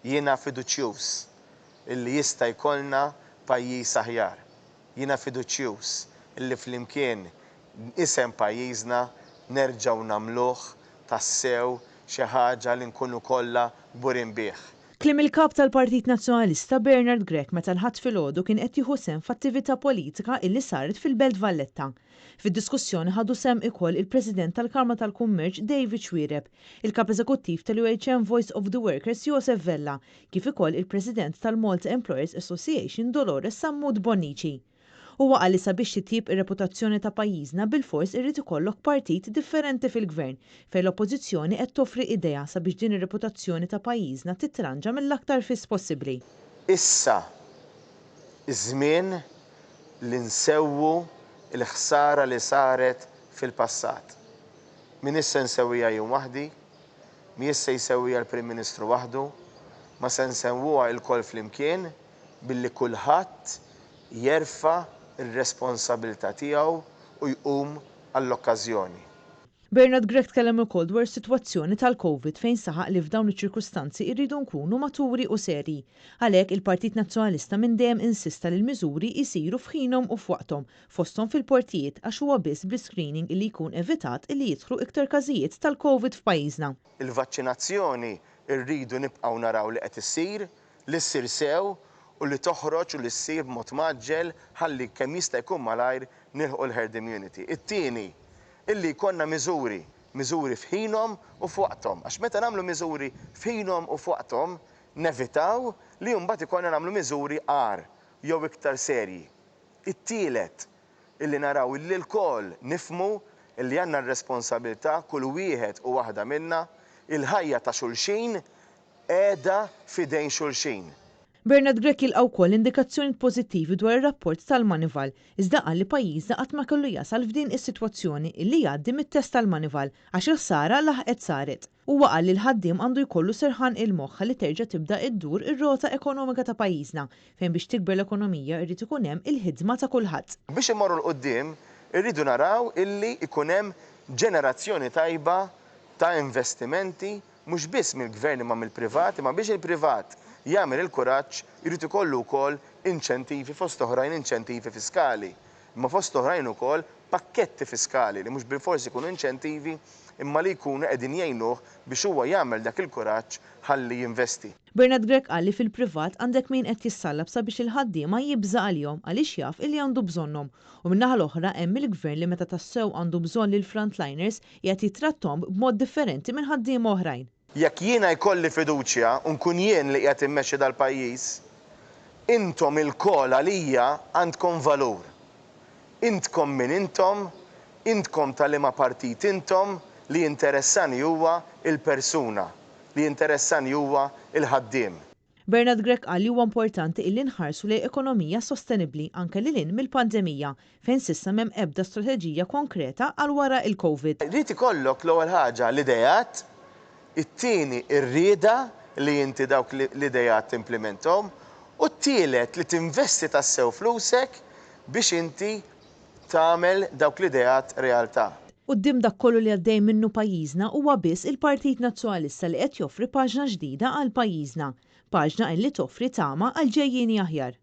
Jiena fiduċjuż illi jista' jkollna pajjiż aħjar. Jiena fiduċjuż illi flimkien isem pajjiżna nerġgħu nagħmluh tassew xi ħaġa li nkunu kollha kburin bih. Kliem il-kap tal-Partit Nazzjonalista Bernard Grech meta l-ħadd filgħodu kien qed jieħu sehem f'attività politika illi saret fil-Belt Valletta. Fid-diskussjoni ħadu sehem ukoll il-President tal-Kamra tal-Kummerċ David Xwiereb, il-Kap Eżekuttiv tal-UHM Voice of the Workers Joseph Vella, kif ukoll il-President tal-Malta Employers Association Dolores Sammud Bonnici. Huwa qal li sabiex titjib ir-reputazzjoni ta' pajjiżna bil-fors irrid ikollok partit differenti fil-gvern fejn l-oppożizzjoni qed toffri idea sabiex din ir-reputazzjoni ta' pajjiżna titranġa mill-aktar fis possibbli. Issa iż-żmien li nsewwu l-ħsara li saret fil-passat. Min issa nsewwiha jien waħdi, mi issa jsewwiha l-Prim Ministru waħdu, ma se nsewwuha lkoll flimkien billi kulħadd jerfa' ir-responsabilità tiegħu u jqum għall-okkażjoni. Bernard Grech tkellem ukoll dwar is-sitwazzjoni tal-COVID fejn saħaq li f'dawn iċ-ċirkustanzi jridu nkunu maturi u serji. Għalhekk il-Partit Nazzjonalista minn dejjem insista li l-miżuri jsiru f'ħinhom u f'waqthom fosthom fil-portijiet għax huwa biss bl-screening li jkun evitat li jidħlu iktar każijiet tal-COVID f'pajjiżna. Il-vaċċinazzjoni rridu nibqgħu naraw li qed issir, li ssir sew u li toħroġ u li ssir b'mod maġġel ħalli kemm jista' jkun malajr nilħu l-herd immunity. It-tieni illi jkollna miżuri f'ħinhom u f'waqthom. Għax meta nagħmlu miżuri f'ħinhom u f'waqthom nevitaw li mbagħad ikollna nagħmlu miżuri għar jew iktar serji. It-tielet illi naraw illi l-koll nifhmu illi għandna r-responsabilità kull wieħed u waħda minna il-ħajja ta' xulxin qiegħda f'idejn xulxin. Bernard Grech ilqgħu wkoll indikazzjoni pożittivi dwar ir-rapport tal-Manival, iżda qal li pajjiżna qatt ma kellu jasal f'din is-sitwazzjoni illi jgħaddi mit-test tal-Manival għax il-ħsara laħqet saret. Huwa qal li l-ħaddiem għandu jkollu serħan il-moħħ li terġa' tibda ddur ir-rota ekonomika ta' pajjiżna fejn biex tikber l-ekonomija jrid ikun hemm il-ħidma ta' kulħadd. Biex immorru l-qudiem irridu naraw illi ikun hemm ġenerazzjoni tajba ta' investimenti mhux biss mill-gvern imma mill-privat, imma biex il-privat jagħmel il-kuraġġ irid ikollu wkoll inċentivi fost oħrajn inċentivi fiskali. Imma fost oħrajn ukoll pakketti fiskali li mhux bilforsi jkunu inċentivi imma li jkunu qegħdin jgħinuh biex huwa jagħmel dak il-kuraġġ ħalli jinvesti. Bernard Grech qal li fil-privat għandek min qed jissallab sabiex il-ħaddiema jibża' għalihom għaliex jaf illi għandu bżonnhom. U min-naħa l-oħra hemm il-gvern li meta tassew għandu bżonn lil frontliners qiegħed jitrattom b'mod differenti minn ħaddiema oħrajn. Jekk jiena jkolli fiduċja u nkun jien li qiegħed immexxi dal-pajjiż, intom il-kol għalija għandkom valur. Intkom min intkom tal-liema partit intom li interessani huwa il-persuna, li interessani huwa il-ħaddiem. Bernard Grech qal li huwa importanti illi nħarsu lejn ekonomija sostenibbli anke lil hinn mill-pandemija fejn s'issa m'hemm ebda strateġija konkreta għal wara il-COVID. Rrid ikollok l-ewwel ħaġa l-idejat, it-tieni r-rieda li inti dawk l-idejat timplementhom u t-tielet li tinvesti tassew flusek biex inti tagħmel dawk l-idejat realtà. Quddiem dak kollu li għaddej minnu pajjiżna huwa biss il-Partit Nazzjonalista li qed joffri paġna ġdida għal pajjiżna, paġna li toffri tama għal ġejjieni aħjar.